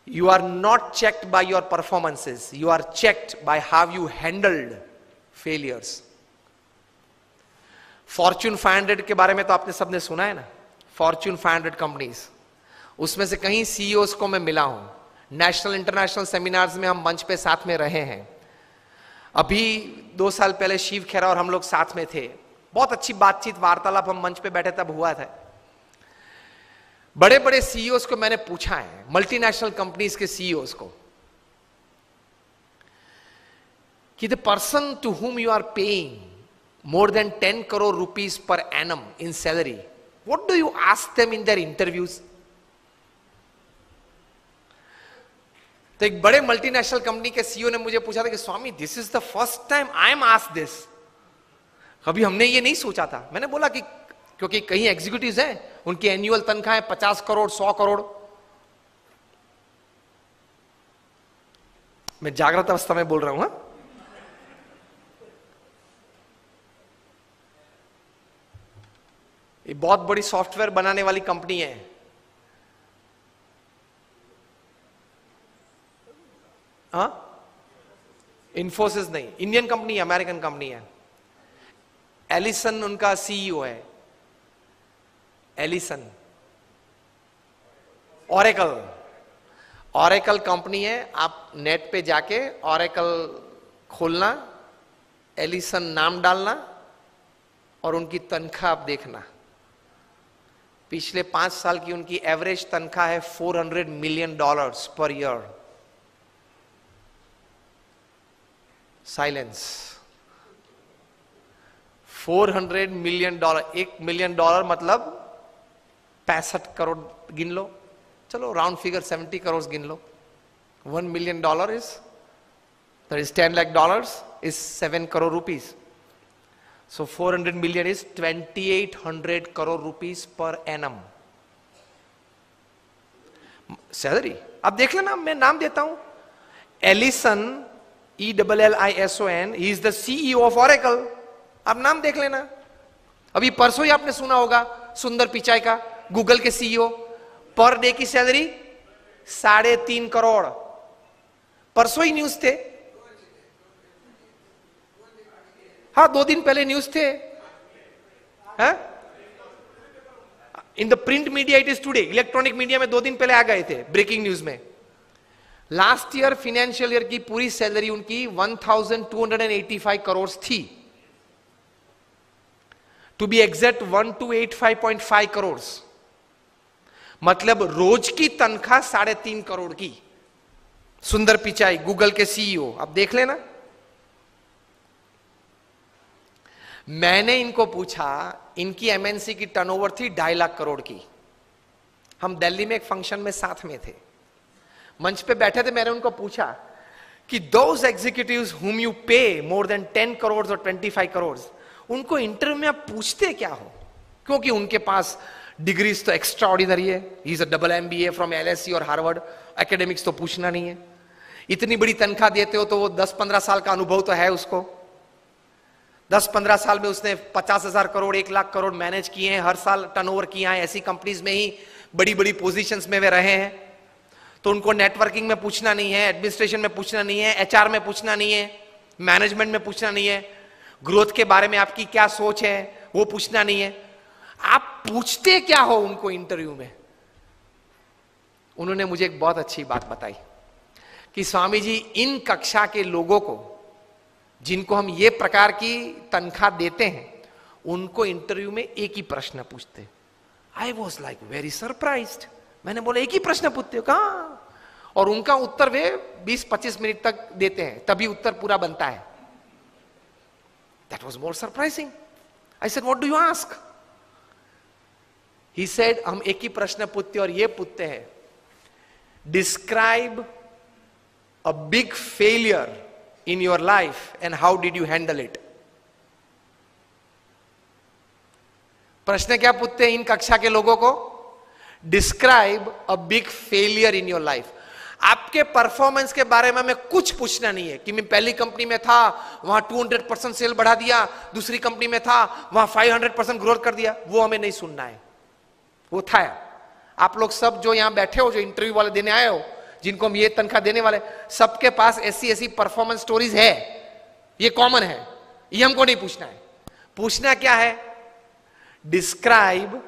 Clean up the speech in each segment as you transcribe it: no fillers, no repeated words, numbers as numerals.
You are not checked by your performances. You are checked by how you handled failures. Fortune 500 के बारे में तो आपने सबने सुना है ना, Fortune 500 कंपनीज, उसमें से कहीं सीईओज को मैं मिला हूं, नेशनल इंटरनेशनल सेमिनार्स में हम मंच पे साथ में रहे हैं। अभी 2 साल पहले शिव खेरा और हम लोग साथ में थे, बहुत अच्छी बातचीत वार्तालाप हम मंच पे बैठे तब हुआ था। बड़े बड़े सीईओज को मैंने पूछा है, मल्टीनेशनल कंपनीज के सीईओज को, कि the person to whom you are paying more than 10 crore rupees per annum in salary, what do you ask them in their interviews? तो एक बड़े मल्टीनेशनल कंपनी के सीईओ ने मुझे पूछा था कि Swami, this is the first time I am asked this, कभी हमने ये नहीं सोचा था। मैंने बोला कि क्योंकि कई एग्जीक्यूटिव्स हैं, उनकी एनुअल तनख्वाह है 50 करोड़ 100 करोड़। मैं जागृत अवस्था में बोल रहा हूं। ये बहुत बड़ी सॉफ्टवेयर बनाने वाली कंपनी है, हाँ, इन्फोसिस नहीं, इंडियन कंपनी है, अमेरिकन कंपनी है। एलिसन उनका सीईओ है, एलिसन। ऑरेकल कंपनी है, आप नेट पे जाके ऑरेकल खोलना, एलिसन नाम डालना और उनकी तनख्वाह आप देखना। पिछले 5 साल की उनकी एवरेज तनख्वाह है $400 million per year. Silence. $400 million, $1 million मतलब 65 करोड़ गिन लो, चलो राउंड फिगर 70 करोड़ गिन लो। $1 million is, that is $10 lakh, is 7 crore rupees. So 400 million is 2800 crore rupees per annum salary. अब देख लेना, मैं नाम देता हूं, Allison, ELLISON, he is the CEO of Oracle। अब नाम देख लेना। अभी परसों ही आपने सुना होगा सुंदर पिचाई का, गूगल के सीईओ, पर डे की सैलरी 3.5 करोड़। परसों ही न्यूज थे, हाँ 2 दिन पहले न्यूज थे। In the print media it is today, electronic media में 2 दिन पहले आ गए थे ब्रेकिंग न्यूज में। लास्ट ईयर फाइनेंशियल ईयर की पूरी सैलरी उनकी 1285 करोड़ थी, टू बी एग्जैक्ट 1285.5 करोड़, मतलब रोज की तनख्वाह 3.5 करोड़ की। सुंदर पिचाई, गूगल के सीईओ, अब देख लेना। मैंने इनको पूछा, इनकी एमएनसी की टर्नओवर थी 2.5 लाख करोड़ की। हम दिल्ली में एक फंक्शन में साथ में थे, मंच पे बैठे थे, मैंने उनको पूछा कि दोज एग्जीक्यूटिव्स हुम यू पे मोर देन 10 करोड़ और 25 करोड़, उनको इंटरव्यू में आप पूछते क्या हो? क्योंकि उनके पास डिग्रीज तो एक्स्ट्रा ऑर्डिनरी है, he is a double MBA from LSE और हार्वर्ड, एकेडमिक्स तो पूछना नहीं है। इतनी बड़ी तनख्वाह देते हो तो वो 10-15 साल का अनुभव तो है उसको। 10-15 साल में उसने 50,000 करोड़ 1 लाख करोड़ मैनेज किए हैं, हर साल टर्नओवर किया है, ऐसी कंपनीज में ही बड़ी बड़ी पोजीशंस में वे रहे हैं। तो उनको नेटवर्किंग में पूछना नहीं है, एडमिनिस्ट्रेशन में पूछना नहीं है, HR में पूछना नहीं है, मैनेजमेंट में पूछना नहीं है, ग्रोथ के बारे में आपकी क्या सोच है वो पूछना नहीं है। आप पूछते क्या हो उनको इंटरव्यू में? उन्होंने मुझे एक बहुत अच्छी बात बताई कि स्वामी जी, इन कक्षा के लोगों को जिनको हम ये प्रकार की तनख्वाह देते हैं, उनको इंटरव्यू में एक ही प्रश्न पूछते। I was like very surprised. मैंने बोला एक ही प्रश्न पूछते हो? कहाँ? और उनका उत्तर वे 20-25 मिनट तक देते हैं, तभी उत्तर पूरा बनता है। That was more surprising. I said what do you ask? He said हम एक ही प्रश्न पूछते और ये पूछते हैं, describe a big failure in your life and how did you handle it? प्रश्न क्या पूछते हैं इन कक्षा के लोगों को? Describe a big failure in your life. आपके परफॉर्मेंस के बारे में हमें कुछ पूछना नहीं है कि मैं पहली कंपनी में था, वहां 200% सेल बढ़ा दिया, दूसरी कंपनी में था, वहां 500% ग्रोथ कर दिया, वो हमें नहीं सुनना है। वो था, आप लोग सब जो यहां बैठे हो, जो इंटरव्यू वाले देने आए हो, जिनको हम ये तनख्वाह देने वाले, सबके पास ऐसी ऐसी परफॉर्मेंस स्टोरीज है, ये कॉमन है, ये हमको नहीं पूछना है। पूछना क्या है? Describe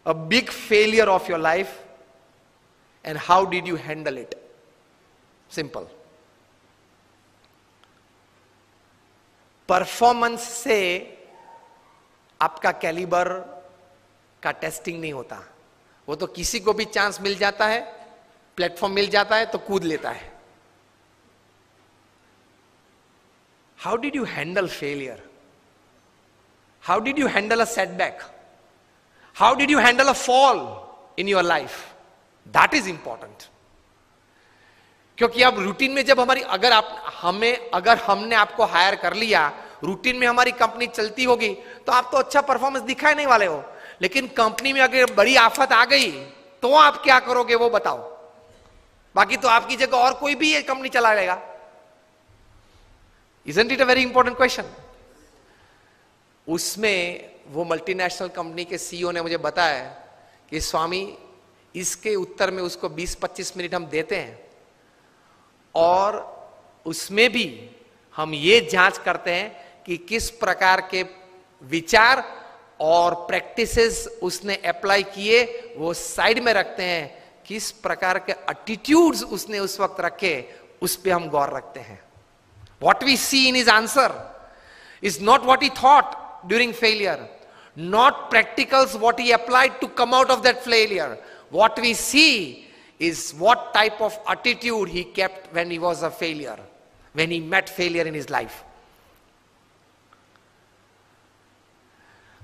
a big failure of your life and how did you handle it. Simple. Performance से आपका कैलिबर का टेस्टिंग नहीं होता। वो तो किसी को भी चांस मिल जाता है, प्लेटफॉर्म मिल जाता है तो कूद लेता है। How did you handle failure? How did you handle a setback? How did you handle a fall in your life? That is important. क्योंकि अब रूटीन में जब हमारी, अगर हमने आपको हायर कर लिया, रूटीन में हमारी कंपनी चलती होगी, तो आप तो अच्छा परफॉर्मेंस दिखाए नहीं वाले हो। लेकिन कंपनी में अगर बड़ी आफत आ गई तो आप क्या करोगे वो बताओ। बाकी तो आपकी जगह और कोई भी ये कंपनी चला लेगा। Isn't it a very important question? उसमें वो मल्टीनेशनल कंपनी के सीईओ ने मुझे बताया कि स्वामी, इसके उत्तर में उसको 20-25 मिनट हम देते हैं और उसमें भी हम ये जांच करते हैं कि किस प्रकार के विचार और प्रैक्टिसेस उसने अप्लाई किए, वो साइड में रखते हैं। किस प्रकार के एटीट्यूड्स उसने उस वक्त रखे, उस पे हम गौर रखते हैं। What we see in his answer is not what he thought during failure, not practicals what he applied to come out of that failure. What we see is what type of attitude he kept when he was a failure, when he met failure in his life.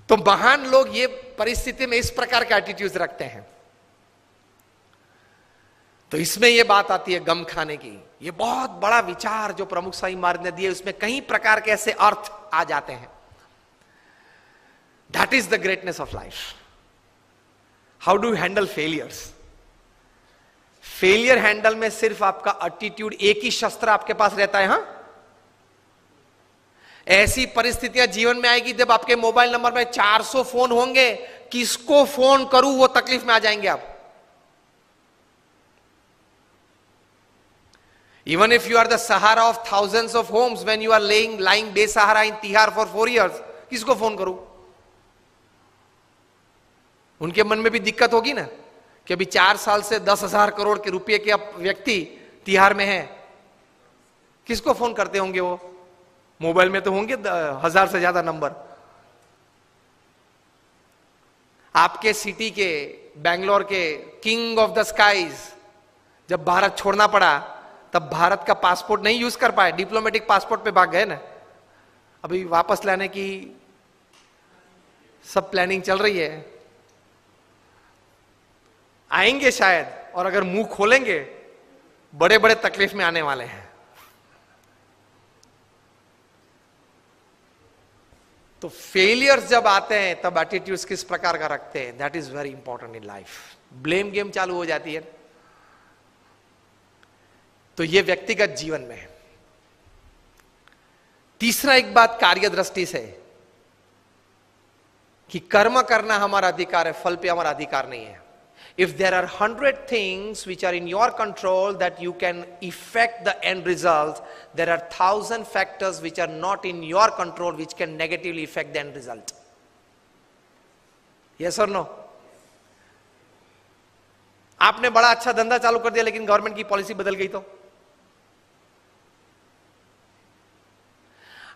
तो महान लोग ये परिस्थिति में इस प्रकार के attitudes रखते हैं। तो इसमें ये बात आती है गम खाने की। ये बहुत बड़ा विचार जो प्रमुख स्वामी महाराज ने दिए, उसमें कई प्रकार के ऐसे अर्थ आ जाते हैं। That is the greatness of life. How do you handle failures? Failure handle में सिर्फ आपका एटीट्यूड, एक ही शस्त्र आपके पास रहता है। हां, ऐसी परिस्थितियां जीवन में आएगी जब आपके मोबाइल नंबर में 400 फोन होंगे, किसको फोन करूं वो तकलीफ में आ जाएंगे आप। Even if you are the Sahara of thousands of homes, when you are lying बेसहारा in तिहार for 4 years, किसको फोन करूं? उनके मन में भी दिक्कत होगी ना कि अभी 4 साल से 10,000 करोड़ के रुपए के व्यक्ति तिहार में हैं, किसको फोन करते होंगे वो? मोबाइल में तो होंगे 1000 से ज्यादा नंबर। आपके सिटी के, बैंगलोर के किंग ऑफ द स्काईज जब भारत छोड़ना पड़ा, तब भारत का पासपोर्ट नहीं यूज कर पाए, डिप्लोमेटिक पासपोर्ट पे भाग गए ना। अभी वापस लाने की सब प्लानिंग चल रही है, आएंगे शायद, और अगर मुंह खोलेंगे बड़े बड़े तकलीफ में आने वाले हैं। तो फेलियर्स जब आते हैं तब एटीट्यूड्स किस प्रकार का रखते हैं, that is very important in life. Blame game चालू हो जाती है। तो ये व्यक्तिगत जीवन में है। तीसरा एक बात कार्य दृष्टि से, कि कर्म करना हमारा अधिकार है, फल पे हमारा अधिकार नहीं है। If there are 100 things which are in your control that you can affect the end result, there are 1000 factors which are not in your control which can negatively affect the end result. Yes और no? आपने बड़ा अच्छा धंधा चालू कर दिया लेकिन government की पॉलिसी बदल गई तो?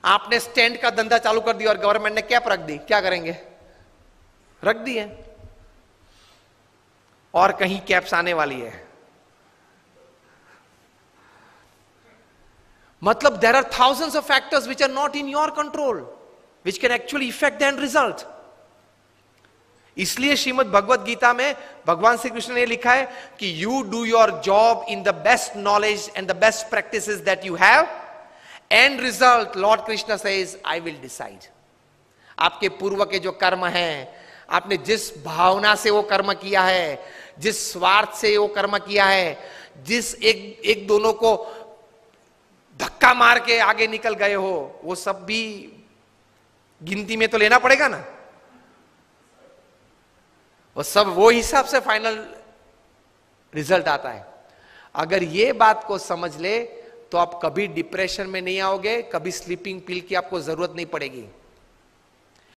आपने स्टैंड का धंधा चालू कर दिया और गवर्नमेंट ने कैप रख दी, क्या करेंगे? रख दी है, और कहीं कैप्स आने वाली है। मतलब there are thousands of factors which are not in your control which can actually affect the end result. इसलिए श्रीमद् भगवत गीता में भगवान श्री कृष्ण ने लिखा है कि you do your job in the best knowledge and the best practices that you have, and result Lord Krishna says I will decide. आपके पूर्व के जो कर्म हैं, आपने जिस भावना से वो कर्म किया है, जिस स्वार्थ से वो कर्म किया है, जिस एक दोनों को धक्का मार के आगे निकल गए हो, वो सब भी गिनती में तो लेना पड़ेगा ना। वो सब वो हिसाब से फाइनल रिजल्ट आता है। अगर ये बात को समझ ले तो आप कभी डिप्रेशन में नहीं आओगे, कभी स्लीपिंग पिल की आपको जरूरत नहीं पड़ेगी।